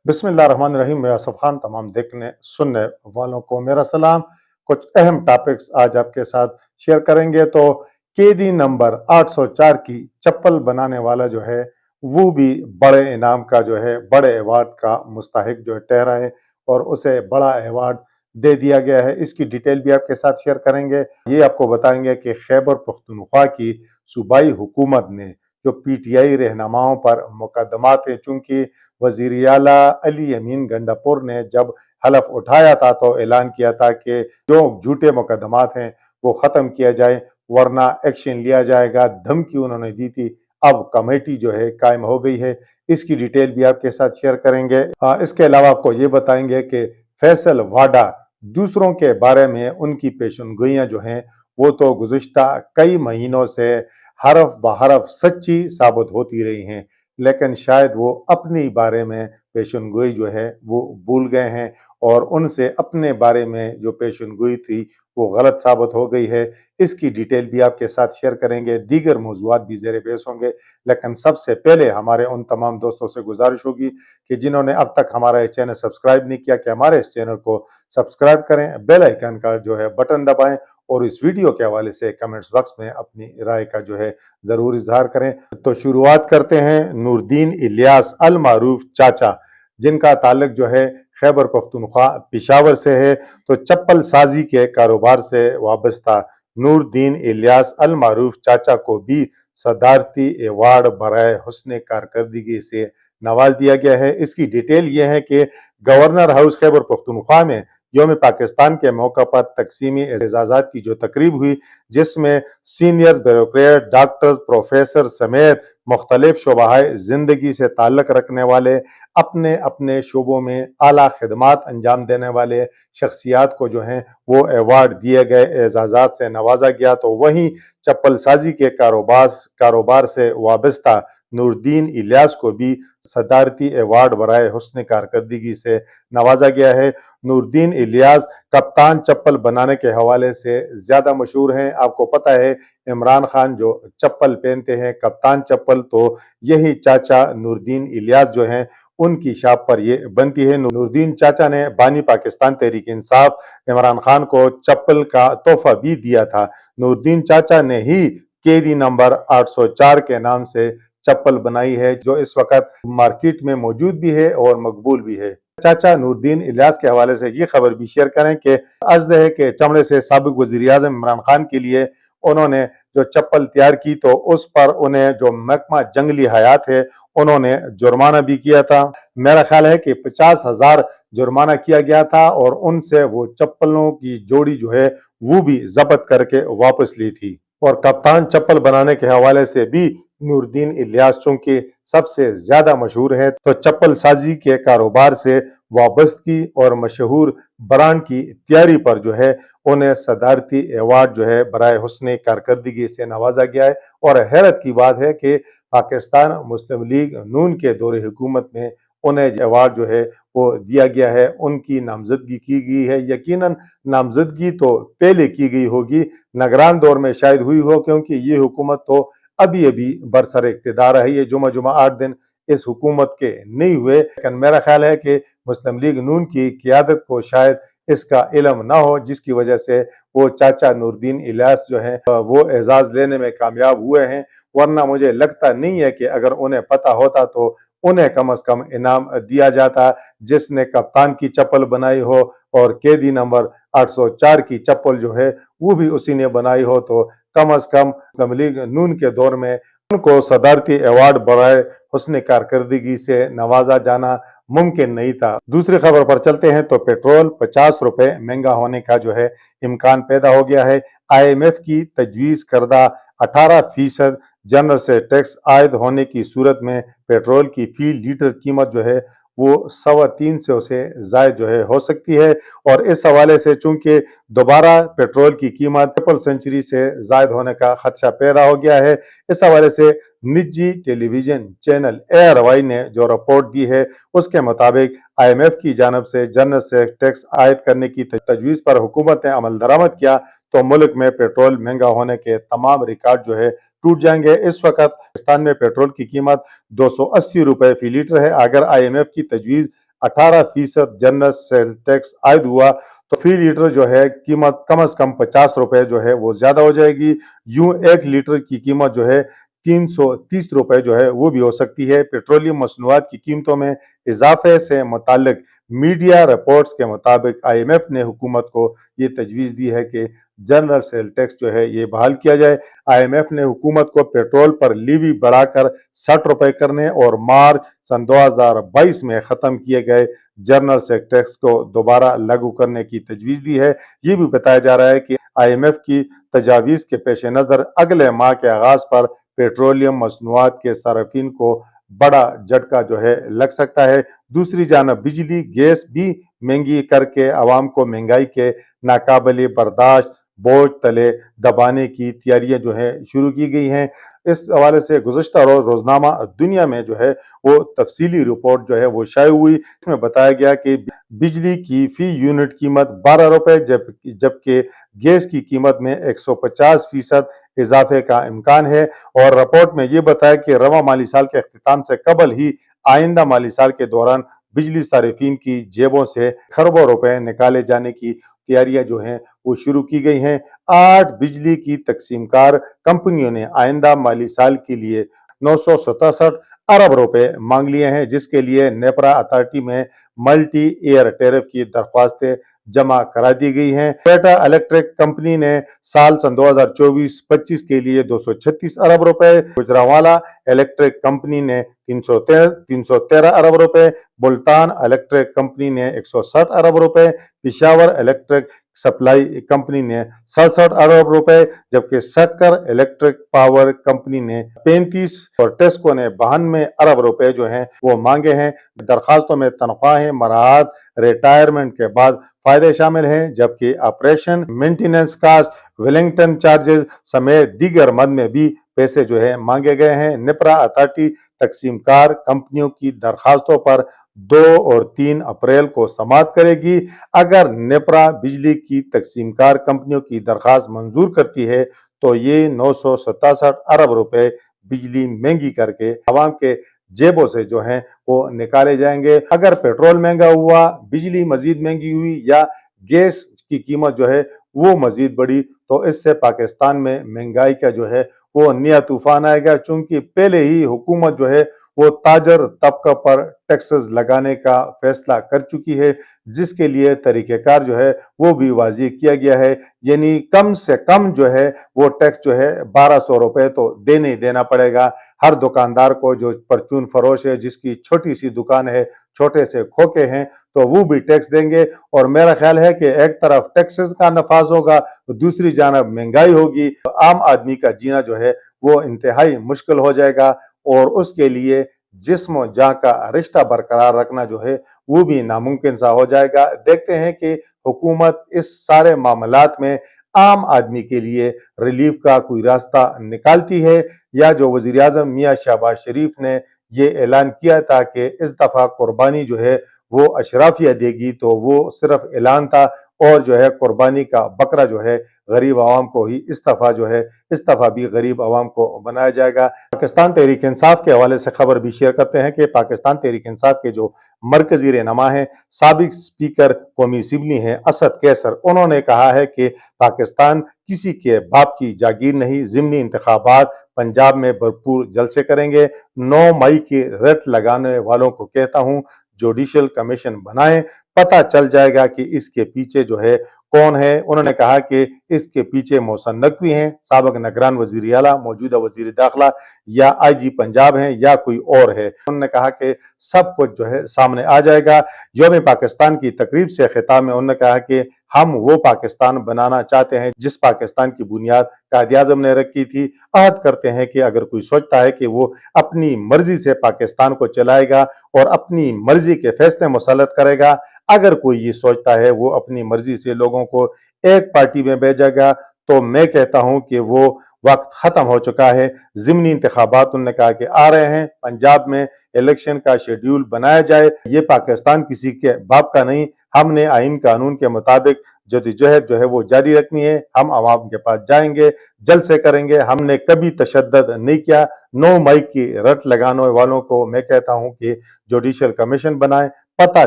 बिस्मिल्लाहिर्रहमानिर्रहीम। मैं आसफ खान। तमाम देखने सुनने वालों को मेरा सलाम। कुछ अहम टॉपिक्स आज आपके साथ शेयर करेंगे। तो केदी नंबर 804 की चप्पल बनाने वाला जो है वो भी बड़े इनाम का जो है बड़े अवार्ड का मुस्तहिक जो है ठहरा है और उसे बड़ा अवार्ड दे दिया गया है। इसकी डिटेल भी आपके साथ शेयर करेंगे। ये आपको बताएंगे कि खैबर पख्तूनख्वा की सूबाई हुकूमत ने जो पीटीआई रहनुमाओं पर मुकदमात हैं, चूंकि वजीर आला अली अमीन गंडापुर ने जब हलफ उठाया था तो ऐलान किया था कि जो झूठे मुकदमात हैं वो ख़त्म किया जाए वरना एक्शन लिया जाएगा। धमकी उन्होंने दी थी। अब कमेटी जो है कायम हो गई है। इसकी डिटेल भी आपके साथ शेयर करेंगे। इसके अलावा आपको ये बताएंगे कि फैसल वाडा दूसरों के बारे में उनकी पेशनगोइयाँ जो हैं वो तो गुज़िश्ता कई महीनों से हरफ बहरफ सच्ची साबित होती रही हैं, लेकिन शायद वो अपने बारे में पेशनगोई जो है वो भूल गए हैं और उनसे अपने बारे में जो पेशनगोई थी वो गलत साबित हो गई है। इसकी डिटेल भी आपके साथ शेयर करेंगे। दीगर मौज़ूआत भी ज़ेर बहस होंगे, लेकिन सबसे पहले हमारे उन तमाम दोस्तों से गुजारिश होगी कि जिन्होंने अब तक हमारा ये चैनल सब्सक्राइब नहीं किया कि हमारे इस चैनल को सब्सक्राइब करें, बेल आइकन का जो है बटन दबाएं और इस वीडियो के हवाले से कमेंट्स बॉक्स में अपनी राय का जो है ज़रूर इजहार करें। तो शुरुआत करते हैं नूरदीन इलियास अल मारूफ चाचा, जिनका ताल्लुक जो है खैबर पख्तूनख्वा पेशावर से है। तो चप्पल साजी के कारोबार से वाबस्ता नूरदीन इलियास अल मारूफ चाचा को भी सदारती अवार्ड बराए हुस्न कारकर्दगी से नवाज दिया गया है। इसकी डिटेल ये है कि गवर्नर हाउस खैबर पख्तूनख्वा में यौम पाकिस्तान के मौका पर तकसीमी एजाज़ात की जो तकरीब हुई, जिसमें सीनियर ब्यूरोक्रेट, डॉक्टर्स, प्रोफेसर समेत मुख्तलिफ शोबाए ज़िंदगी से ताल्लुक़ रखने वाले, अपने अपने शोबों में आला खिदमात अंजाम देने वाले शख्सियात को जो हैं वो अवार्ड दिए गए, एजाज़ात से नवाजा गया। तो वहीं चप्पल साजी के कारोबार से वाबस्ता नूरदीन इलियास को भी सदारती अवार्ड बराए हुस्न कारकर्दगी से नवाजा गया है। नूरदीन इलियास कप्तान चप्पल बनाने के हवाले से ज़्यादा मशहूर हैं। आपको पता है इमरान खान जो चप्पल पहनते हैं कप्तान चप्पल, तो यही चाचा नूरदीन इलियास जो हैं उनकी शाप पर ये बनती है। नूरदीन चाचा ने बानी पाकिस्तान तहरीक इंसाफ इमरान खान को चप्पल का तोहफा भी दिया था। नूरदीन चाचा ने ही केदी नंबर 804 के नाम से चप्पल बनाई है, जो इस वक्त मार्केट में मौजूद भी है और मकबूल भी है। चाचा नूरदीन इलियास के हवाले से ये खबर भी शेयर करें कि अर्ज है कि चमड़े से साबिक वजीर आज़म इमरान खान के लिए उन्होंने जो चप्पल तैयार की तो उस पर उन्हें जो महकमा जंगली हयात है उन्होंने जुर्माना भी किया था। मेरा ख्याल है कि 50,000 जुर्माना किया गया था और उनसे वो चप्पलों की जोड़ी जो है वो भी जब्त करके वापस ली थी। और कप्तान चप्पल बनाने के हवाले से भी नूरदीन इलियास चूंकि सबसे ज्यादा मशहूर है, तो चप्पल साजी के कारोबार से वाबस्तगी और मशहूर ब्रांड की तैयारी पर जो है उन्हें सदारती अवार्ड जो है बराए हुस्न कारकर्दगी से नवाजा गया है। और हैरत की बात है कि पाकिस्तान मुस्लिम लीग नून के दौरे हुकूमत में उन्हें अवार्ड जो है वो दिया गया है, उनकी नामजदगी की गई है। यकीनन नामजदगी तो पहले की गई होगी, निगरान दौर में शायद हुई हो, क्योंकि ये हुकूमत तो अभी अभी बरसर इक़्तिदार है। ये जुमा 8 दिन इस हुकूमत के नहीं हुए, लेकिन मेरा ख्याल है कि मुस्लिम लीग नून की क़ियादत को शायद इसका इल्म ना हो, जिसकी वजह से वो चाचा नूरदीन इलियास जो है वो एजाज लेने में कामयाब हुए हैं। वरना मुझे लगता नहीं है कि अगर उन्हें पता होता तो उन्हें कम अज कम इनाम दिया जाता। जिसने कप्तान की चप्पल बनाई हो और केदी नंबर 804 की चप्पल जो है वो भी उसी ने बनाई हो, तो कम अज कम मुस्लिम लीग नून के दौर में उनको सदारती अवार्ड बराए हुस्न कारकर्दगी से नवाजा जाना मुमकिन नहीं था। दूसरी खबर पर चलते हैं। तो पेट्रोल 50 रुपए महंगा होने का जो है इम्कान पैदा हो गया है। IMF की तजवीज़ करदा 18% जनरल से टैक्स आयद होने की सूरत में पेट्रोल की फी लीटर कीमत जो है वो 350 से जायद जो है हो सकती है। और इस हवाले से चूंकि दोबारा पेट्रोल की कीमत ट्रिपल सेंचुरी से जायद होने का खदशा पैदा हो गया है, इस हवाले से निजी टेलीविजन चैनल ARY ने जो रिपोर्ट दी है उसके मुताबिक IMF की जानब से जनरल से टैक्स आयद करने की तजवीज़ पर हुकूमत ने अमल दरामद किया तो मुल्क में पेट्रोल महंगा होने के तमाम रिकॉर्ड जो है टूट जाएंगे। इस वक्त पाकिस्तान में पेट्रोल की कीमत 280 रुपए फी लीटर है। अगर IMF की तजवीज़ 18% जनरल सेल टैक्स आयद हुआ तो फी लीटर जो है कीमत कम से कम 50 रुपए जो है वो ज्यादा हो जाएगी। यूं 1 लीटर की कीमत जो है 330 रुपए जो है वो भी हो सकती है। पेट्रोलियम मसनूआत की कीमतों में इजाफे से मुतालिक मीडिया रिपोर्ट्स के मुताबिक IMF ने हुकूमत को ये तजवीज़ दी है कि जनरल सेल टैक्स जो है ये बहाल किया जाए। IMF ने हुकूमत को पेट्रोल पर लीवी बढ़ाकर 60 रुपए करने और मार्च सन 2022 में ख़त्म किए गए जनरल सेल टैक्स को दोबारा लागू करने की तजवीज़ दी है। ये भी बताया जा रहा है कि IMF की तजावीज़ के पेश नज़र अगले माह के आगाज़ पर पेट्रोलियम मसनूआत के सार्फिन को बड़ा झटका जो है लग सकता है। दूसरी जानब बिजली गैस भी महंगी करके आवाम को महंगाई के नाकाबिले बर्दाश्त बोझ तले दबाने की तैयारियां जो है शुरू की गई हैं। इस हवाले से गुज़श्ता रोज रोजनामा दुनिया में जो है वो तफसीली रिपोर्ट जो है वो शाये हुई। इसमें बताया गया कि बिजली की फी यूनिट कीमत 12 रुपए जबकि गैस की कीमत में 150% इजाफे का इम्कान है। और रिपोर्ट में ये बताया कि रवा माली साल के अख्तिताम से कबल ही आइंदा माली साल के दौरान बिजली सारिफिन की जेबों से खरबों रुपए निकाले जाने की तैयारियां जो हैं वो शुरू की गई हैं। 8 बिजली की तकसीमकार कंपनियों ने आइंदा माली साल के लिए 967 अरब रुपए मांग लिए हैं, जिसके लिए नेपरा अथॉरिटी में मल्टी ईयर टैरिफ की दरख्वास्तें जमा करा दी गई हैं। टाटा इलेक्ट्रिक कंपनी ने साल सन 2024-25 के लिए 236 अरब रुपए, गुजरांवाला इलेक्ट्रिक कंपनी ने 313 अरब रुपए, मुल्तान इलेक्ट्रिक कंपनी ने 160 अरब रुपए, पिशावर इलेक्ट्रिक सप्लाई कंपनी ने 67 अरब रुपए, जबकि सक्कर इलेक्ट्रिक पावर कंपनी ने 35 और टेस्को ने 92 अरब रुपए जो हैं वो मांगे हैं। दरखास्तों में तनख्वाहें, मराहत, रिटायरमेंट के बाद फायदे शामिल हैं, जबकि operation, maintenance cost, Wellington charges समेत दीगर मद में भी पैसे जो है मांगे गए हैं। नेपरा अथॉरिटी तकसीमकार कंपनियों की दरखास्तों पर 2 और 3 अप्रैल को समाअत करेगी। अगर नेपरा बिजली की तकसीमकार कंपनियों की दरखास्त मंजूर करती है तो ये 967 अरब रुपए बिजली महंगी करके आवाम के जेबों से जो हैं वो निकाले जाएंगे। अगर पेट्रोल महंगा हुआ, बिजली मजीद महंगी हुई या गैस की कीमत जो है वो मजीद बढ़ी तो इससे पाकिस्तान में महंगाई का जो है वो नया तूफान आएगा। चूंकि पहले ही हुकूमत जो है वो ताजर तबका पर टैक्सेस लगाने का फैसला कर चुकी है, जिसके लिए तरीक़ेकार जो है वो भी वाज़ेह किया गया है। यानी कम से कम जो है वो टैक्स जो है 1200 रुपए तो देने ही देना पड़ेगा। हर दुकानदार को जो परचून फरोश है, जिसकी छोटी सी दुकान है, छोटे से खोखे हैं, तो वो भी टैक्स देंगे। और मेरा ख्याल है कि एक तरफ टैक्सेस का नफाज होगा, दूसरी जानब महंगाई होगी, तो आम आदमी का जीना जो है वो इंतहाई मुश्किल हो जाएगा और उसके लिए जिस्म जान का रिश्ता बरकरार रखना जो है वो भी नामुमकिन सा हो जाएगा। देखते हैं कि हुकूमत इस सारे मामलात में आम आदमी के लिए रिलीफ का कोई रास्ता निकालती है या जो वजीर आजम मियां शहबाज शरीफ ने ये ऐलान किया था कि इस दफा कुर्बानी जो है वो अशराफिया देगी, तो वो सिर्फ ऐलान था और जो है कुर्बानी का बकरा जो है गरीब आवाम को ही इस दफा भी गरीब आवाम को बनाया जाएगा। पाकिस्तान तहरीक इंसाफ के हवाले से खबर भी शेयर करते हैं कि पाकिस्तान तहरीक इंसाफ के जो मरकजी रहनुमा हैं, साबिक स्पीकर कौमी असम्बली हैं असद कैसर, उन्होंने कहा है कि पाकिस्तान किसी के बाप की जागीर नहीं। ज़िमनी इंतखाबात पंजाब में भरपूर जलसे करेंगे। 9 मई के रट लगाने वालों को कहता हूं जुडिशल कमीशन बनाएं, पता चल जाएगा कि इसके पीछे जो है कौन है। उन्होंने कहा कि इसके पीछे मोहसिन नकवी हैं, साबिक निगरान वजीर आला, मौजूदा वजीर दाखिला या IG पंजाब हैं या कोई और है। उन्होंने कहा कि सब कुछ जो है सामने आ जाएगा। यौम पाकिस्तान की तकरीब से खिताब में उन्होंने कहा कि हम वो पाकिस्तान बनाना चाहते हैं जिस पाकिस्तान की बुनियाद कायद आज़म ने रखी थी। अहद करते हैं कि अगर कोई सोचता है कि वो अपनी मर्जी से पाकिस्तान को चलाएगा और अपनी मर्जी के फैसले मुसल्लत करेगा, अगर कोई ये सोचता है वो अपनी मर्जी से लोगों को एक पार्टी में भेजेगा, तो मैं कहता हूं कि वो वक्त खत्म हो चुका है। ज़िमनी इंतखाबात उन्होंने कहा कि आ रहे हैं, पंजाब में इलेक्शन का शेड्यूल बनाया जाए। ये पाकिस्तान किसी के बाप का नहीं, हमने आइन कानून के मुताबिक जदोजहद जो है वो जारी रखनी है। हम आवाम के पास जाएंगे, जलसे करेंगे, हमने कभी तशद्दद नहीं किया। 9 मई की रट लगाने वालों को मैं कहता हूं कि जुडिशल कमीशन बनाएं, पता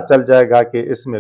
चल जाएगा कि इसमें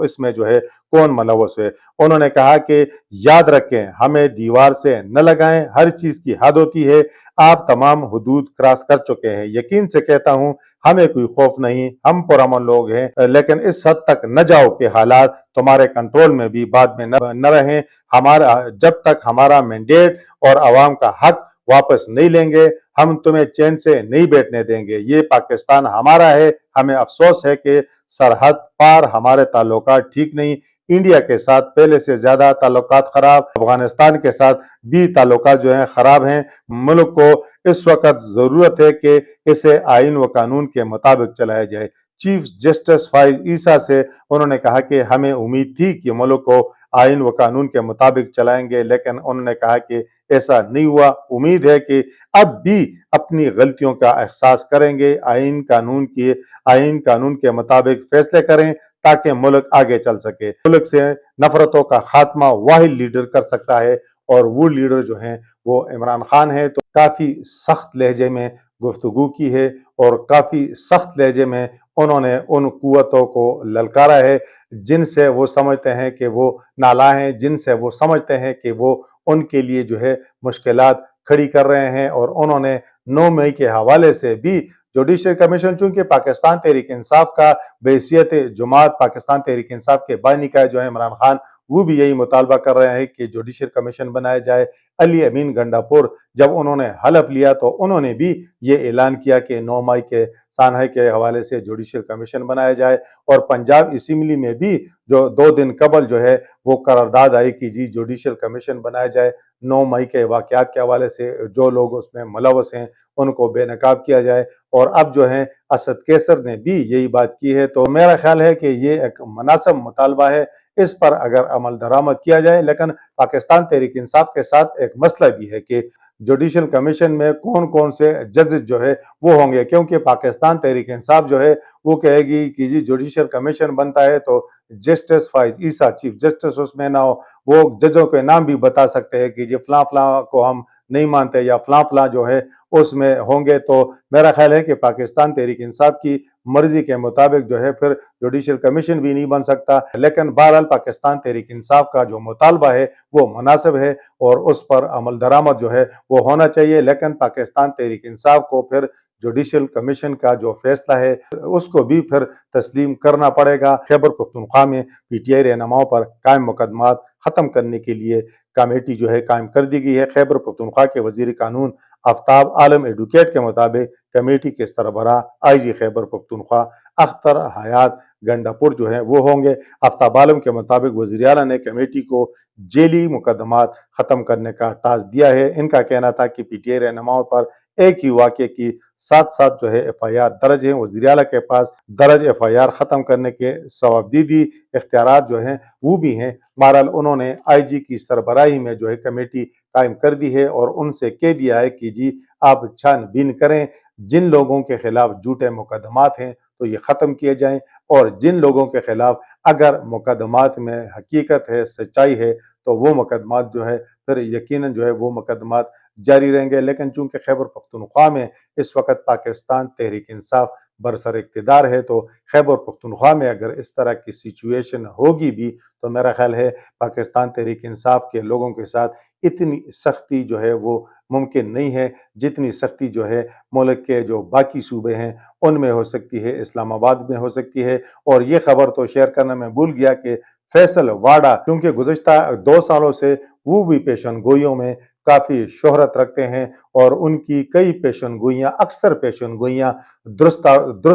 इसमें जो है कौन मुलव्वस है। उन्होंने कहा कि याद रखें, हमें दीवार से न लगाएं, हर चीज की हद होती है, आप तमाम हुदूद क्रॉस कर चुके हैं। यकीन से कहता हूं, हमें कोई खौफ नहीं, हम पुरअमन लोग हैं, लेकिन इस हद तक न जाओ कि हालात तुम्हारे कंट्रोल में भी बाद में न रहें। हमारा जब तक हमारा मैंडेट और अवाम का हक वापस नहीं लेंगे, हम तुम्हें चैन से नहीं बैठने देंगे। ये पाकिस्तान हमारा है। हमें अफसोस है कि सरहद पार हमारे ताल्लुकात ठीक नहीं, इंडिया के साथ पहले से ज्यादा ताल्लुकात खराब, अफगानिस्तान के साथ भी ताल्लुकात जो हैं खराब हैं। मुल्क को इस वक्त जरूरत है कि इसे आइन व कानून के मुताबिक चलाया जाए। चीफ जस्टिस फाइज ईसा से उन्होंने कहा कि हमें उम्मीद थी कि मुल्क को आइन व कानून के मुताबिक चलाएंगे, लेकिन उन्होंने कहा कि ऐसा नहीं हुआ। उम्मीद है कि अब भी अपनी गलतियों का एहसास करेंगे, आइन कानून के मुताबिक फैसले करें ताकि मुल्क आगे चल सके। मुल्क से नफरतों का खात्मा वाहिद लीडर कर सकता है, और वो लीडर जो हैं वो इमरान खान है। तो काफी सख्त लहजे में गुफ्तगू की है और काफी सख्त लहजे में उन्होंने उन कुव्वतों को ललकारा है जिनसे वो समझते हैं कि वो नाला हैं, जिनसे वो समझते हैं कि वो उनके लिए जो है मुश्किलात खड़ी कर रहे हैं। और उन्होंने 9 मई के हवाले से भी जुडिशल कमीशन, चूंकि पाकिस्तान तहरीक इंसाफ का बहैसियत जमात पाकिस्तान तहरीक इंसाफ के बानी का जो है इमरान खान, वो भी यही मुतालबा कर रहे हैं कि जुडिशल कमीशन बनाया जाए। अली अमीन गंडापुर जब उन्होंने हलफ लिया तो उन्होंने भी ये ऐलान किया कि 9 मई के सानहे के हवाले से जुडिशल कमीशन बनाया जाए। और पंजाब असेंबली में भी जो 2 दिन कबल जो है वो करारदाद आई कि जी जुडिशल कमीशन बनाया जाए, 9 मई के वाकयात के हवाले से जो लोग उसमें मुलव्वस हैं उनको बेनकाब किया जाए। और अब जो है असद कैसर ने भी यही बात की है। तो मेरा ख्याल है कि ये एक मुनासिब मुतालबा है, इस पर अगर अमल दरामद किया जाए। लेकिन पाकिस्तान तहरीक इंसाफ के साथ एक मसला भी है कि जुडिशल कमीशन में कौन कौन से जजेस जो है वो होंगे, क्योंकि पाकिस्तान तहरीक इंसाफ जो है वो कहेगी कि जी जुडिशल कमीशन बनता है तो जस्टिस फाइज ईसा चीफ जस्टिस उसमें ना हो। वो जजों के नाम भी बता सकते हैं कि जी फलां फलां को हम नहीं मानते या फलां फलां जो है उसमें होंगे। तो मेरा ख्याल है कि पाकिस्तान तहरीक इंसाफ की मर्जी के मुताबिक जो है फिर जुडिशल कमीशन भी नहीं बन सकता। लेकिन बहरहाल पाकिस्तान तहरीक इंसाफ का जो मुतालबा है वो मुनासिब है और उस पर अमल दरामद जो है वो होना चाहिए। लेकिन पाकिस्तान तहरीक इंसाफ को फिर जुडिशल कमीशन का जो फैसला है उसको भी फिर तस्लीम करना पड़ेगा। खैबर पख्तूनख्वा में पीटीआई रहनुमाओं पर कायम मुकदमात खत्म करने के लिए कमेटी जो है कायम कर दी गई है। खैबर पख्तूनख्वा के वजीर कानून आफ्ताब आलम एडवोकेट के मुताबिक कमेटी के सरबराह आईजी खैबर पख्तूनख्वा अख्तर हयात गंडापुर जो है वो होंगे। आफ्ताब आलम के मुताबिक वज़ीर आला ने कमेटी को जेली मुकदमात खत्म करने का टास्क दिया है। इनका कहना था कि पीटीआई रहनुमाओं पर एक ही वाक़े की 7 जो है एफआईआर दर्ज है। वज़ीर आला के पास दर्ज एफआईआर खत्म करने के सवाबदीदी इख्तियारात जो हैं वो भी हैं। बहरहाल उन्होंने आईजी की सरबराही में जो है कमेटी कायम कर दी है और उनसे कह दिया है कि जी आप छानबीन करें, जिन लोगों के खिलाफ झूठे मुकदमात हैं तो ये ख़त्म किए जाएं, और जिन लोगों के खिलाफ अगर मुकदमात में हकीकत है, सच्चाई है, तो वो मुकदमात जो है फिर यकीनन जो है वो मुकदमात जारी रहेंगे। लेकिन चूंकि खैबर पख्तूनख्वा में इस वक्त पाकिस्तान तहरीक इंसाफ बरसर इक़्तिदार है, तो खैबर पख्तूनख्वा में अगर इस तरह की सिचुएशन होगी भी तो मेरा ख्याल है पाकिस्तान तहरीक इंसाफ के लोगों के साथ इतनी सख्ती जो है वो मुमकिन नहीं है जितनी सख्ती जो है मुल्क के जो बाकी सूबे हैं उनमें हो सकती है, इस्लामाबाद में हो सकती है। और ये खबर तो शेयर करना मैं भूल गया कि फैसल वाडा क्योंकि गुज़िश्ता 2 सालों से वो भी पेशन गोइयों में काफ़ी शोहरत रखते हैं और उनकी कई पेशन गोइयाँ, अक्सर पेशन गोइयाँ दुरुस्त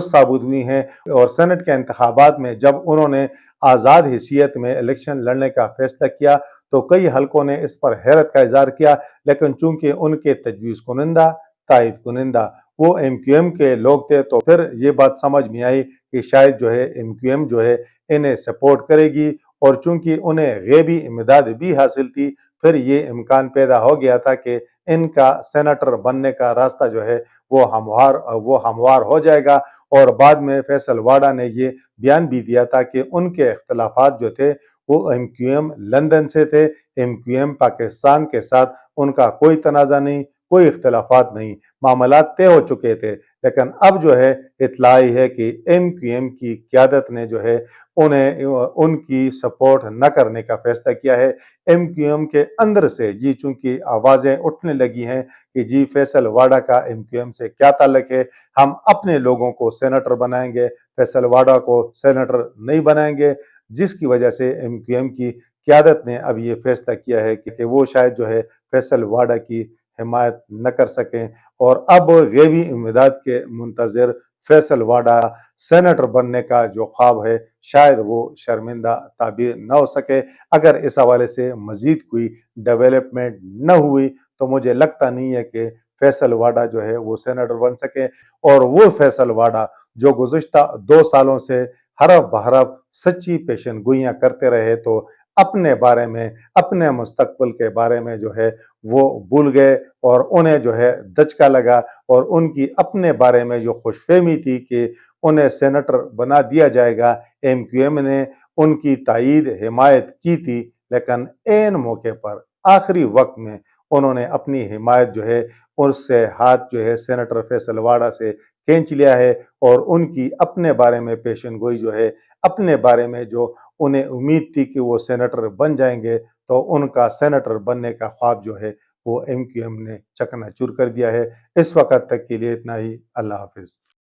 साबित हुई हैं। और सेनेट के इंतखाबात में जब उन्होंने आज़ाद हैसियत में इलेक्शन लड़ने का फैसला किया तो कई हलकों ने इस पर हैरत का इजहार किया। लेकिन चूंकि उनके तजवीज़ कुनिंदा, तायद कुनिंदा वो एमक्यूएम के लोग थे, तो फिर ये बात समझ में आई कि शायद जो है एमक्यूएम जो है इन्हें सपोर्ट करेगी। और चूंकि उन्हें गैबी इमदाद भी हासिल थी, फिर ये इम्कान पैदा हो गया था कि इनका सेनेटर बनने का रास्ता जो है वो हमवार हो जाएगा। और बाद में फैसल वाडा ने ये बयान भी दिया था कि उनके इख्तलाफात जो थे वो एमक्यूएम लंदन से थे, एमक्यूएम पाकिस्तान के साथ उनका कोई तनाज़ा नहीं, کوئی اختلافات نہیں، معاملات طے ہو چکے تھے، لیکن اب جو ہے اطلاع آئی ہے کہ ایم کیو ایم کی قیادت نے جو ہے انہیں ان کی سپورٹ نہ کرنے کا فیصلہ کیا ہے۔ ایم کیو ایم کے اندر سے جی چونکہ آوازیں اٹھنے لگی ہیں کہ جی فیصل واڈا کا ایم کیو ایم سے کیا تعلق ہے، ہم اپنے لوگوں کو سینیٹر بنائیں گے، فیصل واڈا کو سینیٹر نہیں بنائیں گے، جس کی وجہ سے ایم کیو ایم کی قیادت نے اب یہ فیصلہ کیا ہے کہ وہ شاید جو ہے فیصل واڈا کی حمایت نہ کر سکیں، اور اب غیبی امداد کے منتظر فیصل واڈا سینیٹر بننے کا جو خواب ہے شاید وہ شرمندہ تعبیر نہ ہو سکے۔ اگر اس حوالے سے مزید کوئی ڈیولپمنٹ نہ ہوئی تو مجھے لگتا نہیں ہے کہ فیصل واڈا جو ہے وہ سینیٹر بن سکے، اور وہ فیصل واڈا جو گزشتہ 2 سالوں سے حرف بحرف سچی پیشن گوئیاں کرتے رہے تو اپنے بارے میں، اپنے مستقبل کے بارے میں جو ہے وہ بھول گئے، اور انہیں جو ہے دھچکا لگا، اور ان کی اپنے بارے میں جو خوش فہمی تھی کہ انہیں سینیٹر بنا دیا جائے گا، ایم کیو ایم نے ان کی تائید حمایت کی تھی، لیکن عین موقع پر آخری وقت میں انہوں نے اپنی حمایت جو ہے اس سے ہاتھ جو ہے سینیٹر فیصل واڈا سے کھینچ لیا ہے، اور ان کی اپنے بارے میں پیشن گوئی جو ہے، اپنے بارے میں جو انہیں امید تھی کہ وہ سینیٹر بن جائیں گے، تو ان کا سینیٹر بننے کا خواب جو ہے وہ ایم کیو ایم نے چکنا چور کر دیا ہے۔ اس وقت تک کے لیے اتنا ہی، اللہ حافظ۔